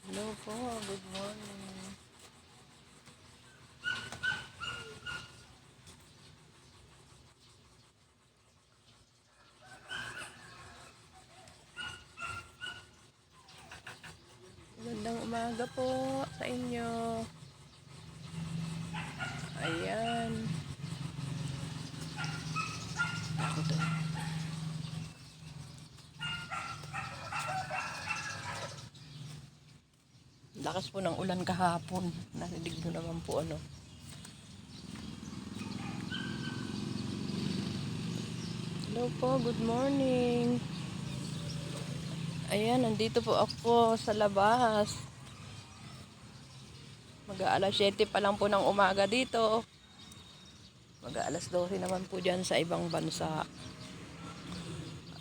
Hello po, good morning. Magandang umaga po sa inyo. Ayan. Ako to. Lakas po ng ulan kahapon. Narinig nyo naman po ano. Hello po, good morning. Ayan, nandito po ako sa labas. Mag-aalas 7 pa lang po ng umaga dito. Mag-aalas 12 naman po dyan sa ibang bansa.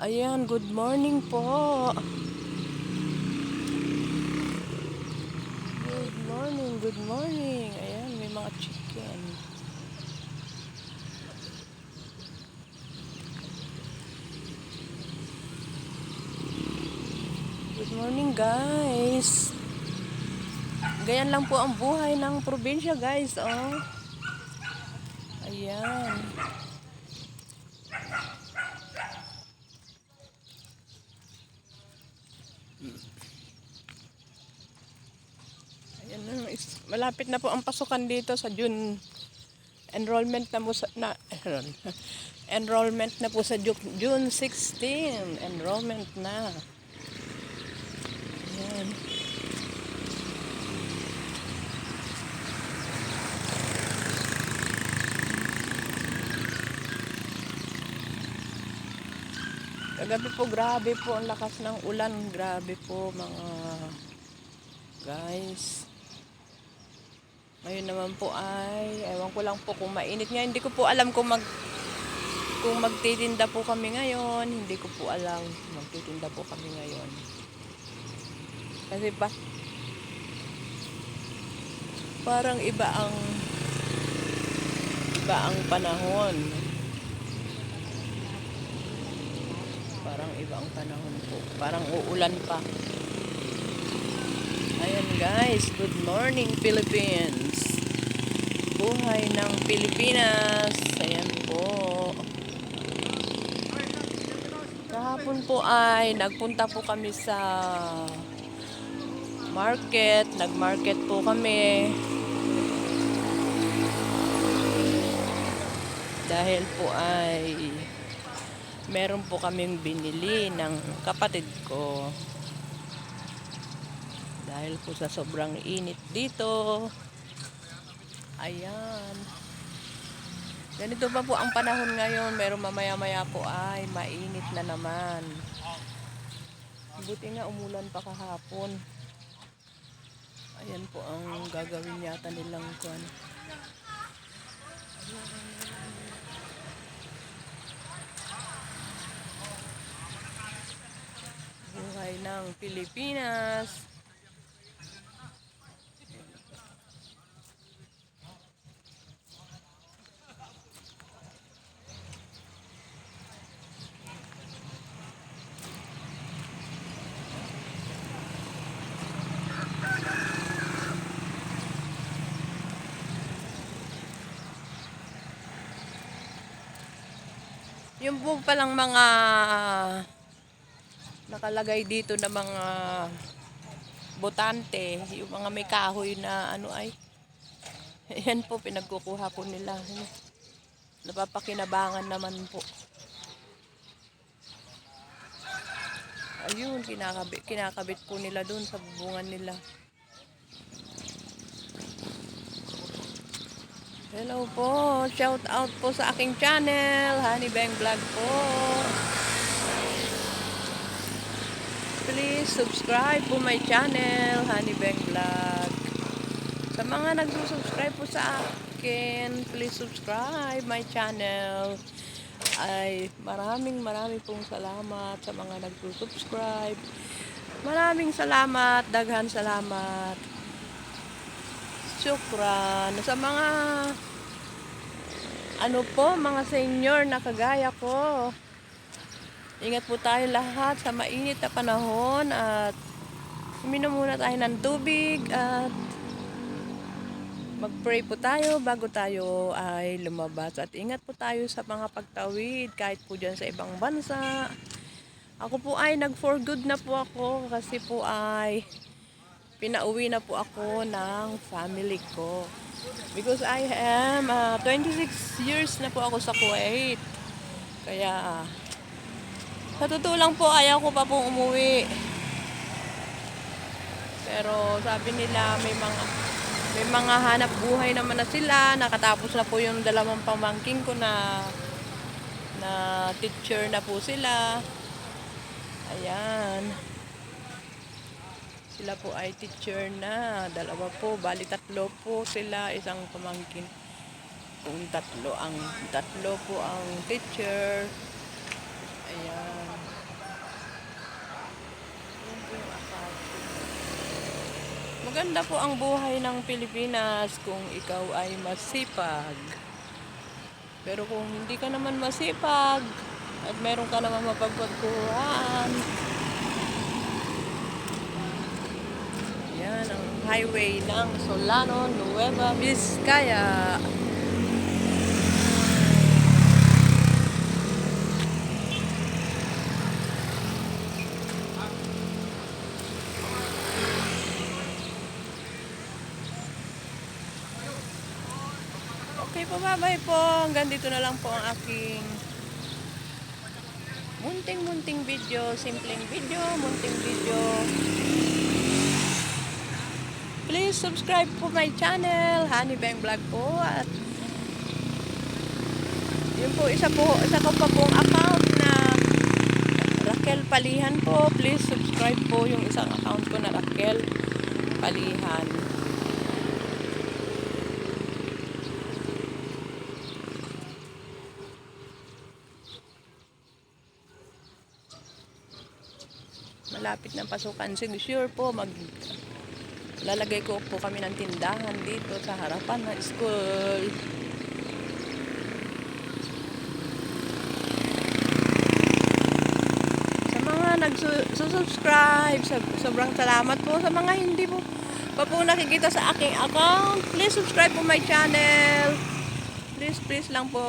Ayan, good morning po. Good morning, good morning. Ayan, may mga chicken. Good morning guys. Ganyan lang po ang buhay ng probinsya guys. Oh. Ayan. Ayan na. Malapit na po ang pasukan dito sa June. Enrollment na po sa, enrollment na po sa June 16. Enrollment na. Ayan. Kagabi po, grabe po ang lakas ng ulan. Grabe po mga guys. Ngayon naman po ay, ewan ko lang po kung mainit nga. Hindi ko po alam kung magtitinda po kami ngayon. Hindi ko po alam kung magtitinda po kami ngayon. Kasi parang iba ang panahon. Parang iba ang panahon po. Parang uulan pa. Ayan guys, good morning Philippines. Buhay ng Pilipinas. Ayan po. Kahapon po ay nagpunta po kami sa market. Nag-market po kami. Dahil po ay meron po kaming binili ng kapatid ko. Dahil po sa sobrang init dito. Ayan. Ganito pa po ang panahon ngayon. Meron mamaya-maya po ay mainit na naman. Buti nga umulan pa kahapon. Ayan po ang gagawin yata nilang kwan. Buhay ng Pilipinas. Yung po palang mga nakalagay dito na mga botante, yung mga may kahoy na ano ay, ayan po pinagkukuha po nila. Napapakinabangan naman po. Ayun, kinakabit po nila doon sa bubungan nila. Hello po, shout out po sa aking channel, Honey Bang Vlog po. Please subscribe po my channel, Honey Bang Vlog. Sa mga nagsusubscribe po sa akin, please subscribe my channel. Ay maraming pong salamat sa mga nagsusubscribe. Maraming salamat, daghan salamat. Syukran sa mga ano po, mga senior na kagaya ko. Ingat po tayo lahat sa mainit na panahon at Uminom muna tayo ng tubig at mag-pray po tayo bago tayo ay lumabas. At ingat po tayo sa mga pagtawid kahit po dyan sa ibang bansa. Ako po ay nag-for good na po ako kasi po ay pinauwi na po ako ng family ko. Because I am 26 years na po ako sa Kuwait. Kaya sa totoo lang po ayaw ko pa pong umuwi. Pero sabi nila may mga hanap buhay naman na sila. Nakatapos na po yung dalawang pamangking ko na teacher na po sila. Ayan. Sila po ay teacher na. Dalawa po, bali tatlo po sila, isang pamangkin. Kung tatlo po ang teacher. Ayan. Ayan po yung akala. Maganda po ang buhay ng Pilipinas kung ikaw ay masipag. Pero kung hindi ka naman masipag at meron ka naman mapagpagkuhan, yan ang highway ng Solano, Nueva Vizcaya. Okay po, bye-bye po. Hanggang dito na lang po ang aking munting video, simpleng video, munting video. Please subscribe po my channel, Honey Beng Vlog po. At yun po, isa ko pa pong account na Raquel Palihan po. Please subscribe po yung isang account ko na Raquel Palihan. Malapit ng pasukan. Sure po, lalagay ko po kami ng tindahan dito sa harapan ng school. Sa mga nagsusubscribe, sobrang salamat po. Sa mga hindi po pa po nakikita sa aking account, please subscribe po my channel. Please lang po,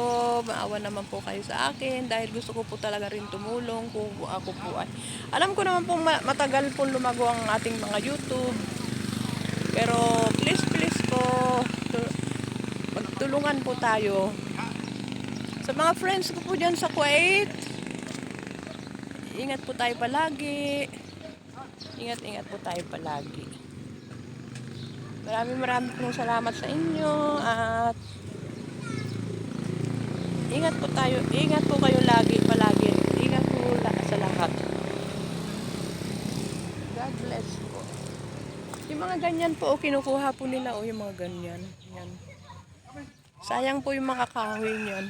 maawa naman po kayo sa akin dahil gusto ko po talaga rin tumulong kung ako po ay. Alam ko naman po matagal po lumago ang ating mga YouTube. Pero please po, magtulungan po tayo. Sa mga friends ko po dyan sa Kuwait, ingat po tayo palagi. Ingat po tayo palagi. Maraming pong salamat sa inyo at ingat po tayo. Ingat po kayo palagi. Ingat po sa lahat. God bless po. Yung mga ganyan po, kinukuha po nila yung mga ganyan. Yan. Sayang po yung mga kahoy niyan.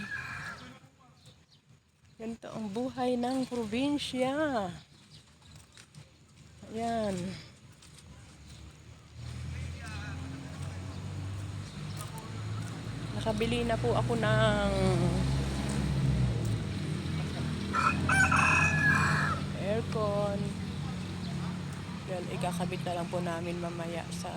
Ganito ang buhay ng probinsya. Ayan. Nakabili na po ako ng aircon. Well, ikakabit na lang po namin mamaya sa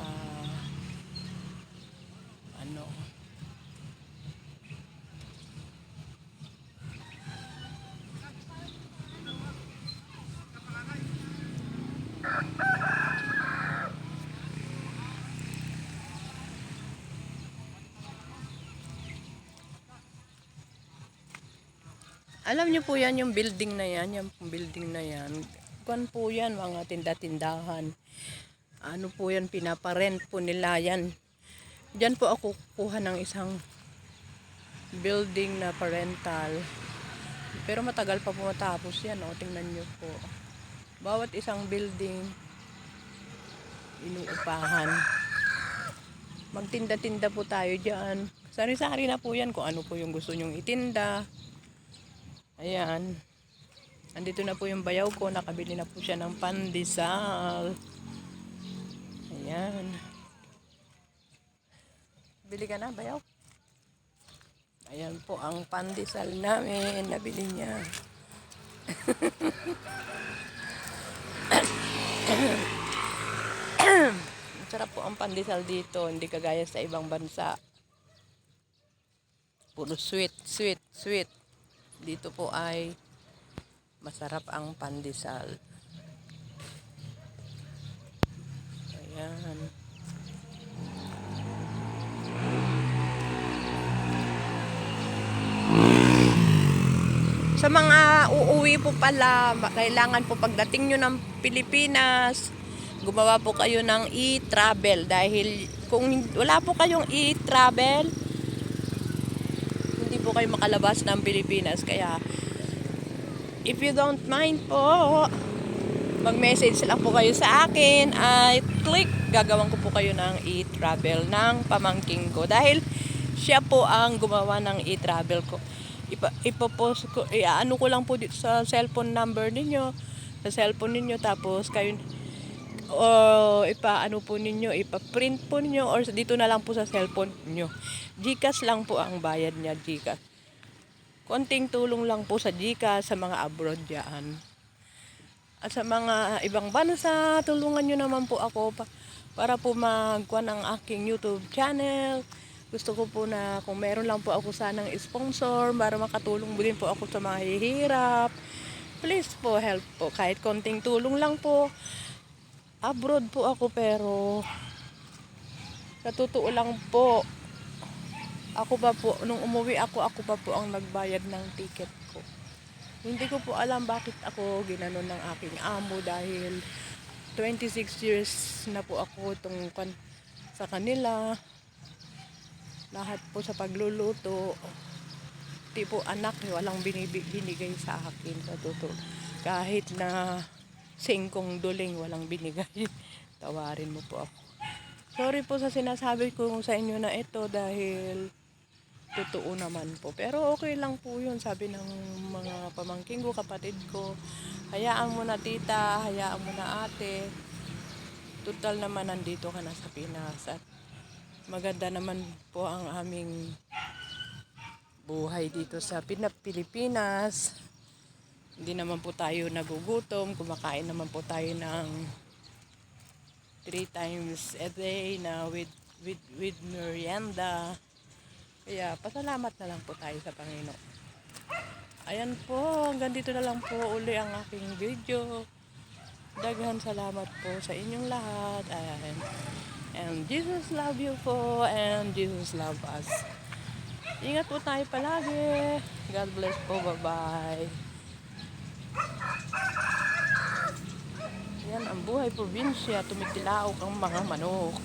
alam niyo po yan, yung building na yan, kuwan po yan, mga tinda-tindahan. Ano po yan, pinaparent po nila yan. Diyan po ako kukuha ng isang building na parental. Pero matagal pa po matapos yan, tingnan niyo po. Bawat isang building, inuupahan. Magtinda-tinda po tayo dyan. Sari-sari na po yan kung ano po yung gusto nyong itinda. Ayan. Andito na po yung bayaw ko. Nakabili na po siya ng pandesal. Ayan. Bili ka na, bayaw? Ayan po ang pandesal namin. Nabili niya. Masarap po ang pandesal dito, hindi kagaya sa ibang bansa. Puro sweet, sweet, sweet. Dito po ay masarap ang pandesal. Ayan. Sa mga uuwi po pala, kailangan po pagdating nyo ng Pilipinas, gumawa po kayo ng e-travel. Dahil kung wala po kayong e-travel, hindi po kayo makalabas ng Pilipinas. Kaya, if you don't mind po, mag-message lang po kayo sa akin ay click, gagawan ko po kayo ng e-travel ng pamangking ko. Dahil siya po ang gumawa ng e-travel ko. Ipopost ko, ano ko lang po dito sa cellphone number ninyo, sa cellphone ninyo, tapos kayo, o ipaano po ninyo, ipa-print po ninyo, or dito na lang po sa cellphone niyo. GCash lang po ang bayad niya, GCash. Konting tulong lang po sa GCash sa mga abroad diyan. At sa mga ibang bansa, tulungan nyo naman po ako para po magkuha ng aking YouTube channel. Gusto ko po na kung meron lang po ako sanang sponsor para makatulong din po ako sa mga hihirap. Please po, help po. Kahit konting tulong lang po. Abroad po ako pero sa totoo lang po, ako pa po, nung umuwi ako pa po ang nagbayad ng ticket ko. Hindi ko po alam bakit ako ginanon ng aking amo dahil 26 years na po ako sa kanila. Lahat po sa pagluluto, tipo anak, walang binigay sa akin sa totoo. Kahit na singkong duling, walang binigay. Tawarin mo po ako. Sorry po sa sinasabi ko sa inyo na ito dahil totoo naman po. Pero okay lang po yun, sabi ng mga pamangking ko, kapatid ko. Hayaan mo na tita, hayaan mo na ate. Total naman nandito ka na sa Pinas. At maganda naman po ang aming buhay dito sa Pilipinas. Hindi naman po tayo nagugutom. Kumakain naman po tayo ng 3 times a day na with merienda. Kaya pasalamat na lang po tayo sa Panginoon. Ayan po, hanggang dito na lang po uli ang aking video. Daghan salamat po sa inyong lahat. And Jesus love you po, and Jesus love us. Ingat po tayo palagi. God bless po, bye-bye. Yan ang buhay probinsya, tumitilaok ang mga manok.